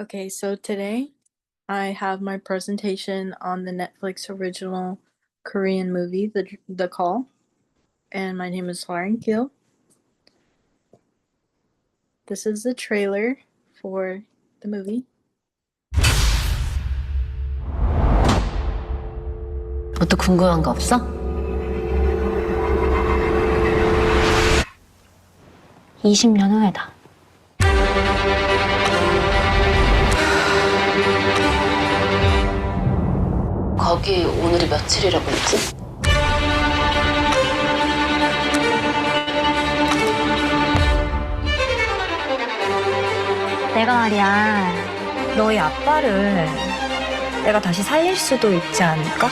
Okay, so today I have my presentation on the Netflix original Korean movie, The Call, and my name is Gill. This is the trailer for the movie. 뭐 또 궁금한 거 없어? 20년 후에다. 거기 오늘이 며칠이라고 했지? 내가 말이야, 너희 아빠를 내가 다시 살릴 수도 있지 않을까?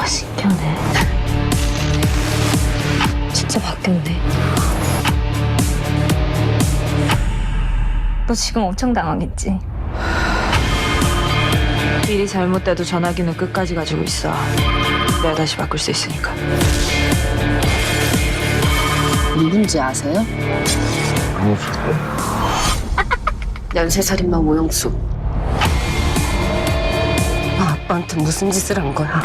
신기하네. 진짜 바뀌었네. 너 지금 엄청 당황했지? 일이 잘못돼도 전화기는 끝까지 가지고 있어. 내가 다시 바꿀 수 있으니까. 누군지 아세요? 연쇄살인마 오영수. 너 아빠한테 무슨 짓을 한 거야?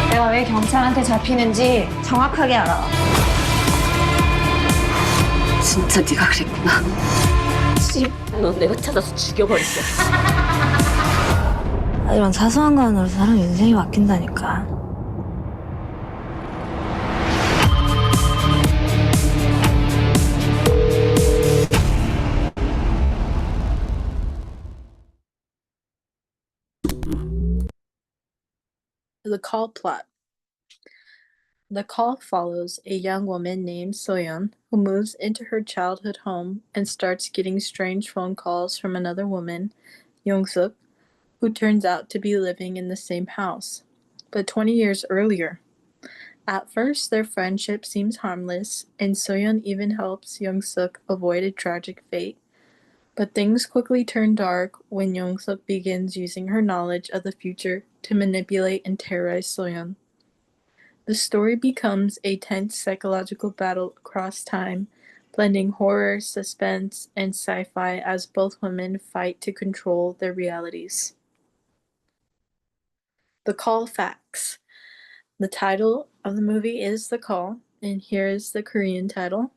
내가 왜 경찰한테 잡히는지 정확하게 알아. 진짜 네가 그랬구나. 넌 내가 찾아서 죽여버렸어. 이런 사소한 거 하나로 사람 인생이 바뀐다니까. The Call plot. The Call follows a young woman named Soyeon who moves into her childhood home and starts getting strange phone calls from another woman, Young-suk, who turns out to be living in the same house, but 20 years earlier. At first, their friendship seems harmless, and Soyeon even helps Young-suk avoid a tragic fate. But things quickly turn dark when Young-suk begins using her knowledge of the future to manipulate and terrorize Soyeon. The story becomes a tense psychological battle across time, blending horror, suspense, and sci-fi as both women fight to control their realities. The Call facts. The title of the movie is The Call, and here is the Korean title.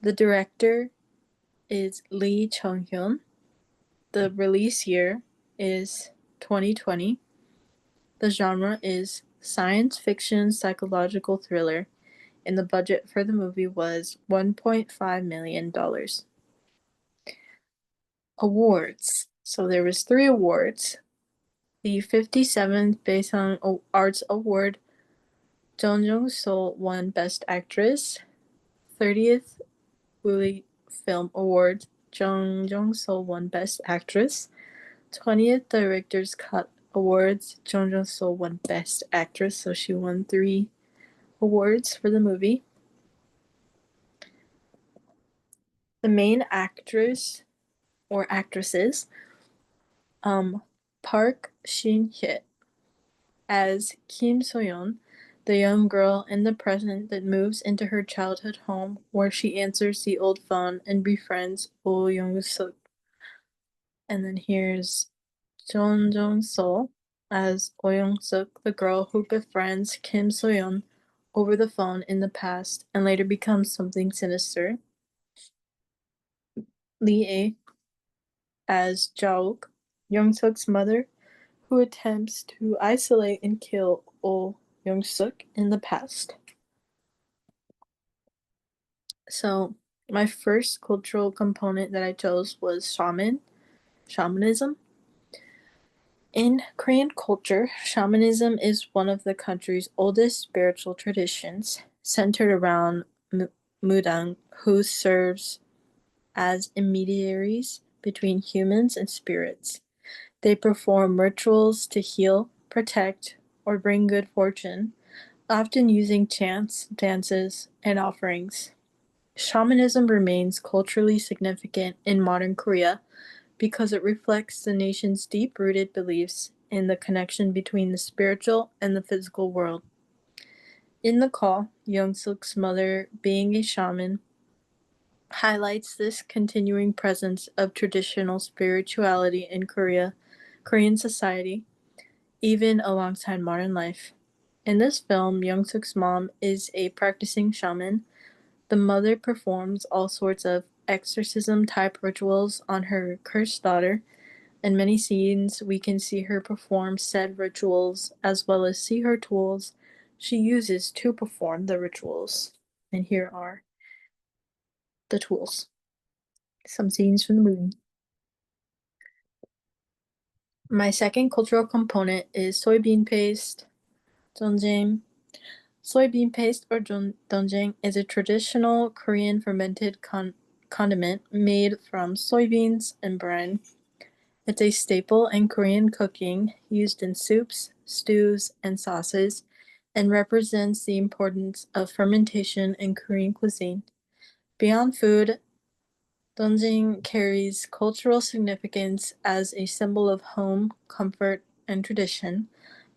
The director is Lee Chung-hyun. The release year is 2020. The genre is science fiction psychological thriller, and the budget for the movie was $1.5 million. Awards. So there was 3 awards. The 57th Baesan Arts Award, Jung Jung-seo won Best Actress. 30th Woolly Film Award, Jung Jung-seo won Best Actress. 20th Director's Cut Awards, Jung Jung-seo won Best Actress, so she won 3 awards for the movie. The main actress or actresses, Park Shin-hye as Kim So-yeon, the young girl in the present that moves into her childhood home where she answers the old phone and befriends Oh Young-suk. And then here's Jung Jung-seo as Oh Young-suk, the girl who befriends Kim So-yeon over the phone in the past and later becomes something sinister. Lee A as Jaok, Young-suk's mother, who attempts to isolate and kill Oh Young-suk in the past. So my first cultural component that I chose was shamanism. In Korean culture, shamanism is one of the country's oldest spiritual traditions, centered around Mudang, who serves as intermediaries between humans and spirits. They perform rituals to heal, protect, or bring good fortune, often using chants, dances, and offerings. Shamanism remains culturally significant in modern Korea because it reflects the nation's deep-rooted beliefs in the connection between the spiritual and the physical world. In the call, Young-suk's mother, being a shaman, highlights this continuing presence of traditional spirituality in Korean society, even alongside modern life. In this film, Young-suk's mom is a practicing shaman. The mother performs all sorts of exorcism type rituals on her cursed daughter. In many scenes, we can see her perform said rituals as well as see her tools she uses to perform the rituals. And here are the tools. Some scenes from the movie. My second cultural component is soybean paste, donjang. Soybean paste or donjang is a traditional Korean fermented condiment made from soybeans and brine. It's a staple in Korean cooking, used in soups, stews, and sauces, and represents the importance of fermentation in Korean cuisine. Beyond food, donjing carries cultural significance as a symbol of home, comfort, and tradition.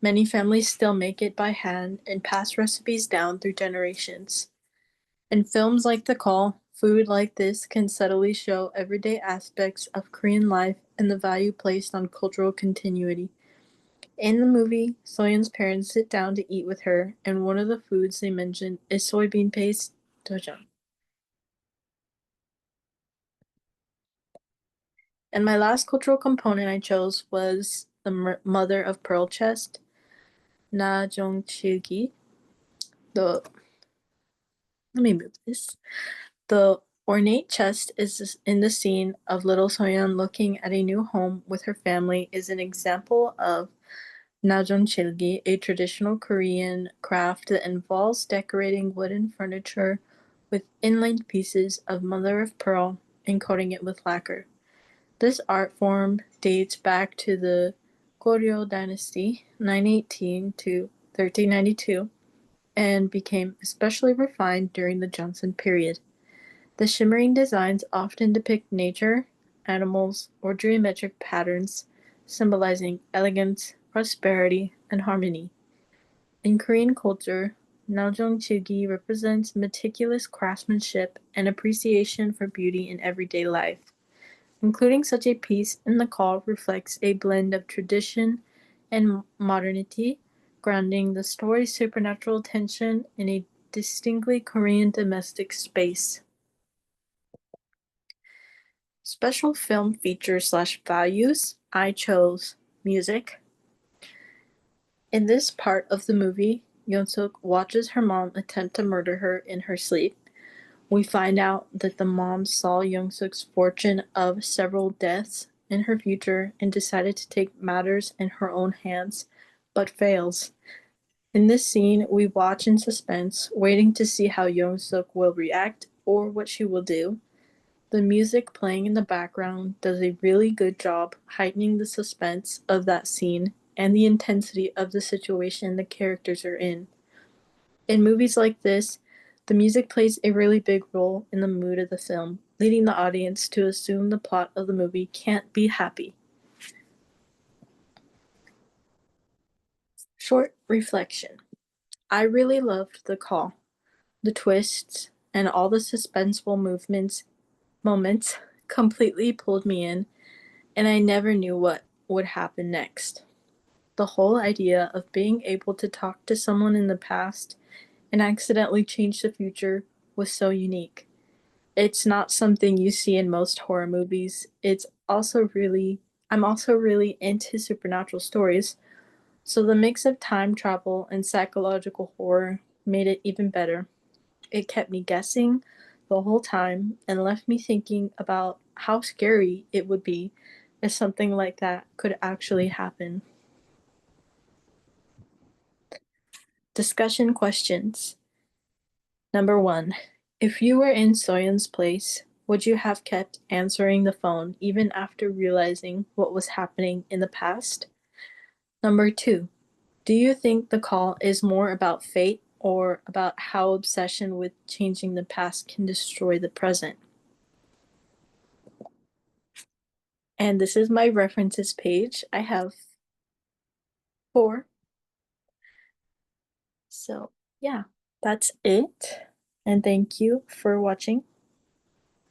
Many families still make it by hand and pass recipes down through generations. In films like The Call, food like this can subtly show everyday aspects of Korean life and the value placed on cultural continuity. In the movie, Soyeon's parents sit down to eat with her, and one of the foods they mention is soybean paste, dojang. And my last cultural component I chose was the mother of pearl chest, Na Jong-chilgi. The Let me move this. The ornate chest is in the scene of little Soyeon looking at a new home with her family is an example of najeonchilgi, a traditional Korean craft that involves decorating wooden furniture with inlaid pieces of mother of pearl and coating it with lacquer. This art form dates back to the Goryeo dynasty, 918 to 1392, and became especially refined during the Joseon period. The shimmering designs often depict nature, animals, or geometric patterns, symbolizing elegance, prosperity, and harmony. In Korean culture, Najeongchilgi represents meticulous craftsmanship and appreciation for beauty in everyday life. Including such a piece in the call reflects a blend of tradition and modernity, grounding the story's supernatural tension in a distinctly Korean domestic space. Special film features slash values. I chose music. In this part of the movie, Yoon-suk watches her mom attempt to murder her in her sleep. We find out that the mom saw Young-suk's fortune of several deaths in her future and decided to take matters in her own hands, but fails. In this scene, we watch in suspense, waiting to see how Young-suk will react or what she will do. The music playing in the background does a really good job heightening the suspense of that scene and the intensity of the situation the characters are in. In movies like this, the music plays a really big role in the mood of the film, leading the audience to assume the plot of the movie can't be happy. Short reflection. I really loved The Call. The twists and all the suspenseful moments completely pulled me in, and I never knew what would happen next. The whole idea of being able to talk to someone in the past and accidentally change the future was so unique. It's not something you see in most horror movies. I'm also really into supernatural stories, so the mix of time travel and psychological horror made it even better. It kept me guessing the whole time and left me thinking about how scary it would be if something like that could actually happen. Discussion questions. Number 1. If you were in Soyeon's place, would you have kept answering the phone even after realizing what was happening in the past? Number 2. Do you think the call is more about fate or about how obsession with changing the past can destroy the present? And this is my references page. I have 4. So, yeah. that's it. And thank you for watching.